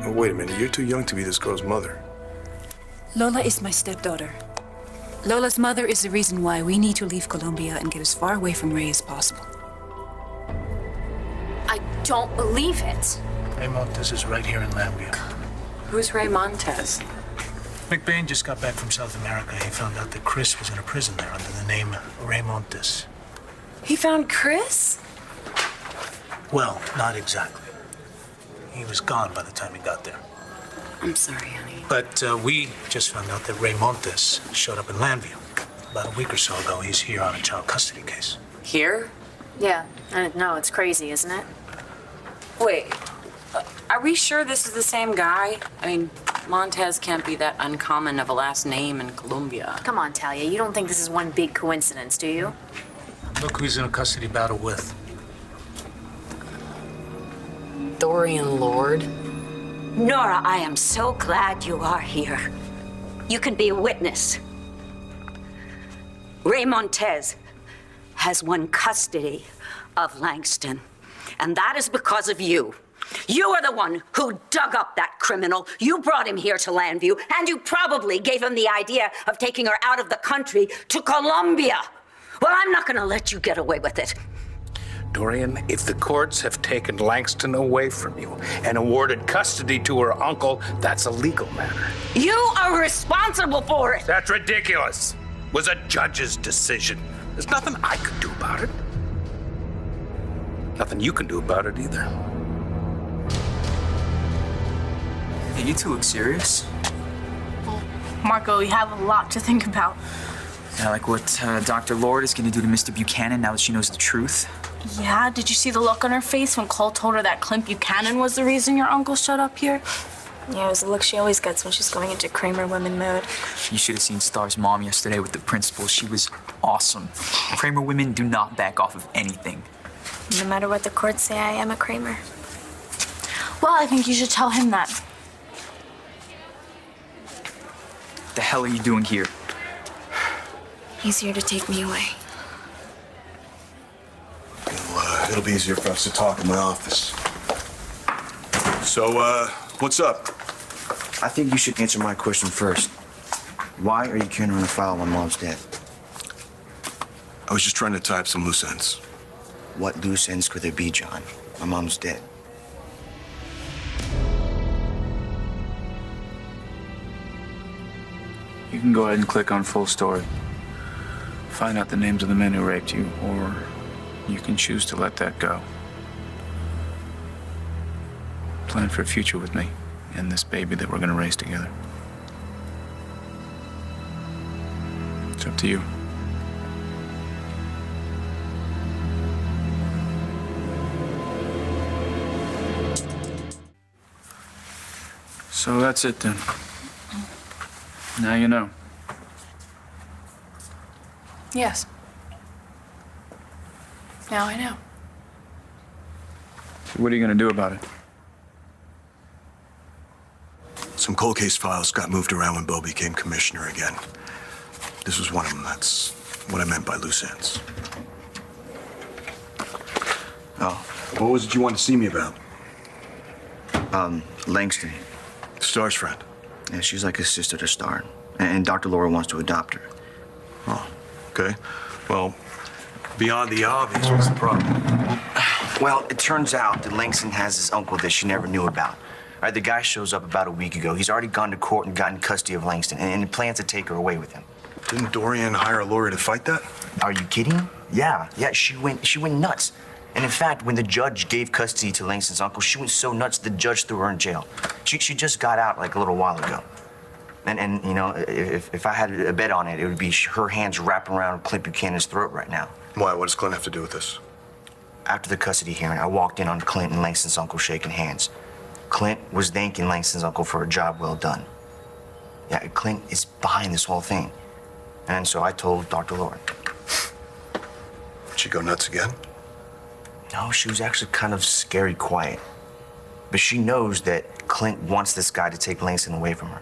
Oh, wait a minute, you're too young to be this girl's mother. Lola is my stepdaughter. Lola's mother is the reason why we need to leave Colombia and get as far away from Ray as possible. I don't believe it. Ray Montes is right here in Llanview. Who's Ray Montes? McBain just got back from South America. He found out that Cris was in a prison there under the name Ray Montes. He found Cris? Well, not exactly. He was gone by the time he got there. I'm sorry, honey. But we just found out that Ray Montes showed up in Llanview. About a week or so ago, he's here on a child custody case. Here? Yeah, I know, it's crazy, isn't it? Wait, are we sure this is the same guy? I mean, Montes can't be that uncommon of a last name in Colombia. Come on, Talia, you don't think this is one big coincidence, do you? Look who he's in a custody battle with. Dorian Lord? Nora, I am so glad you are here. You can be a witness. Ray Montes has won custody of Langston, and that is because of you. You are the one who dug up that criminal. You brought him here to Llanview, and you probably gave him the idea of taking her out of the country to Colombia. Well, I'm not going to let you get away with it. Dorian, if the courts have taken Langston away from you and awarded custody to her uncle, that's a legal matter. You are responsible for it. That's ridiculous. It was a judge's decision. There's nothing I could do about it. Nothing you can do about it either. Hey, you two look serious. Marco, you have a lot to think about. Yeah, like what Dr. Lord is going to do to Mr. Buchanan now that she knows the truth. Yeah, did you see the look on her face when Cole told her that Clint Buchanan was the reason your uncle showed up here? Yeah, it was the look she always gets when she's going into Cramer women mode. You should have seen Star's mom yesterday with the principal. She was awesome. Cramer women do not back off of anything. No matter what the courts say, I am a Cramer. Well, I think you should tell him that. The hell are you doing here? He's here to take me away. It'll be easier for us to talk in my office. So, what's up? I think you should answer my question first. Why are you carrying around a file on Mom's dead? I was just trying to tie up some loose ends. What loose ends could there be, John? My mom's dead. You can go ahead and click on full story. Find out the names of the men who raped you, or you can choose to let that go. Plan for a future with me and this baby that we're gonna raise together. It's up to you. So that's it then. Now you know. Yes. Now I know. So what are you gonna do about it? Some cold case files got moved around when Bo became commissioner again. This was one of them. That's what I meant by loose ends. Oh, what was it you wanted to see me about? Langston. Star's friend. Yeah, she's like a sister to Star. And Dr. Laura wants to adopt her. Oh, okay. Well, beyond the obvious, what's the problem? Well, it turns out that Langston has his uncle that she never knew about. All right, the guy shows up about a week ago. He's already gone to court and gotten custody of Langston, and he plans to take her away with him. Didn't Dorian hire a lawyer to fight that? Are you kidding? Yeah, she went nuts. And in fact, when the judge gave custody to Langston's uncle, she went so nuts the judge threw her in jail. She just got out like a little while ago. And you know, if I had a bet on it, it would be her hands wrapped around Clint Buchanan's throat right now. Why? What does Clint have to do with this? After the custody hearing, I walked in on Clint and Langston's uncle shaking hands. Clint was thanking Langston's uncle for a job well done. Yeah, Clint is behind this whole thing. And so I told Dr. Laura. Did she go nuts again? No, she was actually kind of scary quiet. But she knows that Clint wants this guy to take Langston away from her.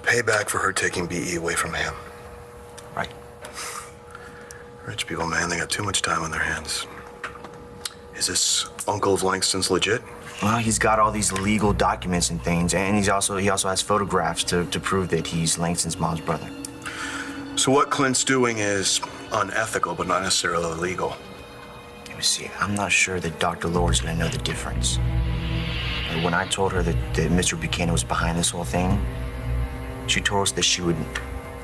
Payback for her taking B.E. away from him. Right. Rich people, man, they got too much time on their hands. Is this uncle of Langston's legit? Well, he's got all these legal documents and things, and he also has photographs to prove that he's Langston's mom's brother. So what Clint's doing is unethical, but not necessarily illegal. Let me see. I'm not sure that Dr. Lower's gonna know the difference. And when I told her that Mr. Buchanan was behind this whole thing, she told us that she would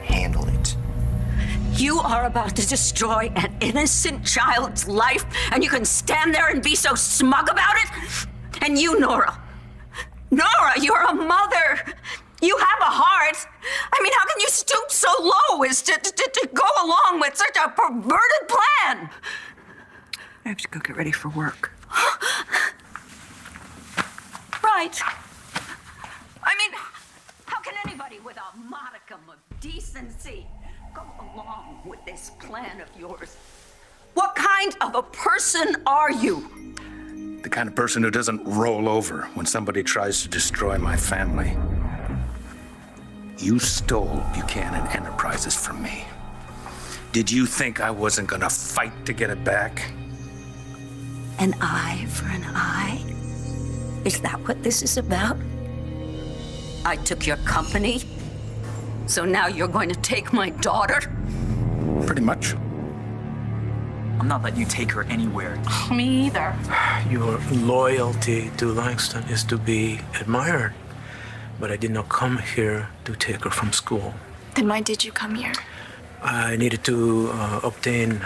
handle it. You are about to destroy an innocent child's life, and you can stand there and be so smug about it? And you, Nora, you're a mother. You have a heart. I mean, how can you stoop so low as to go along with such a perverted plan? I have to go get ready for work. Right. I mean, how can anybody with a modicum of decency go along with this plan of yours? What kind of a person are you? The kind of person who doesn't roll over when somebody tries to destroy my family. You stole Buchanan Enterprises from me. Did you think I wasn't gonna fight to get it back? An eye for an eye? Is that what this is about? I took your company, so now you're going to take my daughter? Pretty much. I'm not letting you take her anywhere. Me either. Your loyalty to Langston is to be admired, but I did not come here to take her from school. Then why did you come here? I needed to obtain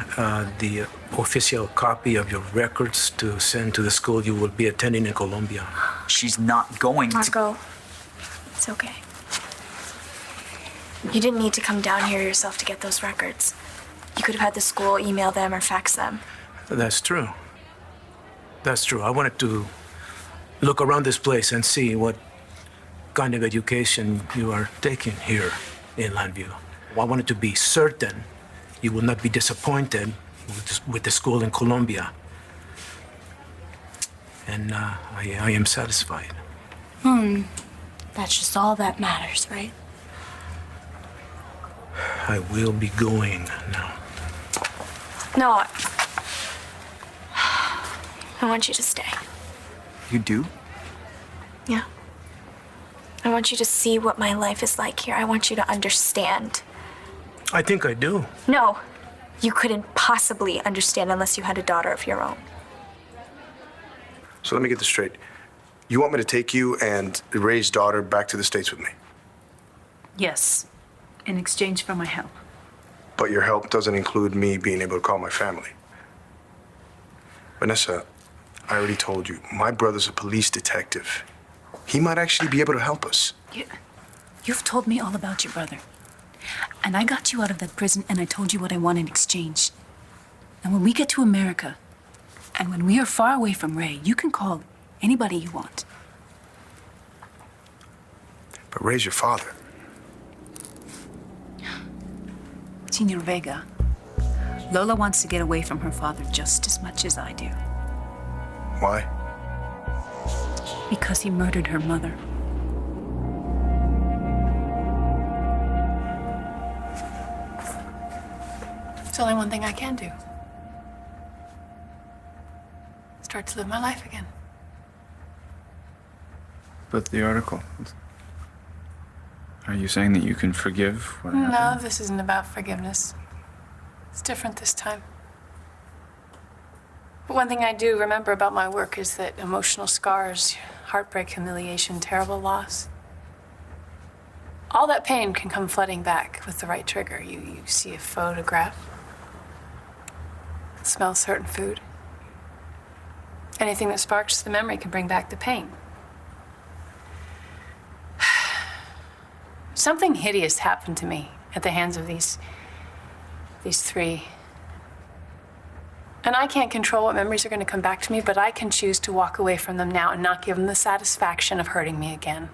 the official copy of your records to send to the school you will be attending in Colombia. She's not going to... Marco, it's okay. You didn't need to come down here yourself to get those records. You could have had the school email them or fax them. That's true. That's true. I wanted to look around this place and see what kind of education you are taking here in Llanview. I wanted to be certain you will not be disappointed with the school in Colombia. And I am satisfied. That's just all that matters, right? I will be going now. No. I want you to stay. You do? Yeah. I want you to see what my life is like here. I want you to understand. I think I do. No, you couldn't possibly understand unless you had a daughter of your own. So let me get this straight. You want me to take you and Ray's daughter back to the States with me? Yes, in exchange for my help. But your help doesn't include me being able to call my family. Vanessa, I already told you, my brother's a police detective. He might actually be able to help us. You've told me all about your brother. And I got you out of that prison and I told you what I want in exchange. And when we get to America, and when we are far away from Ray, you can call anybody you want. But Ray's your father. Senor Vega, Lola wants to get away from her father just as much as I do. Why? Because he murdered her mother. It's only one thing I can do. Start to live my life again. But the article. Are you saying that you can forgive what happened? No, this isn't about forgiveness. It's different this time. But one thing I do remember about my work is that emotional scars, heartbreak, humiliation, terrible loss, all that pain can come flooding back with the right trigger. You see a photograph, smell certain food. Anything that sparks the memory can bring back the pain. Something hideous happened to me at the hands of these three. And I can't control what memories are going to come back to me, but I can choose to walk away from them now and not give them the satisfaction of hurting me again.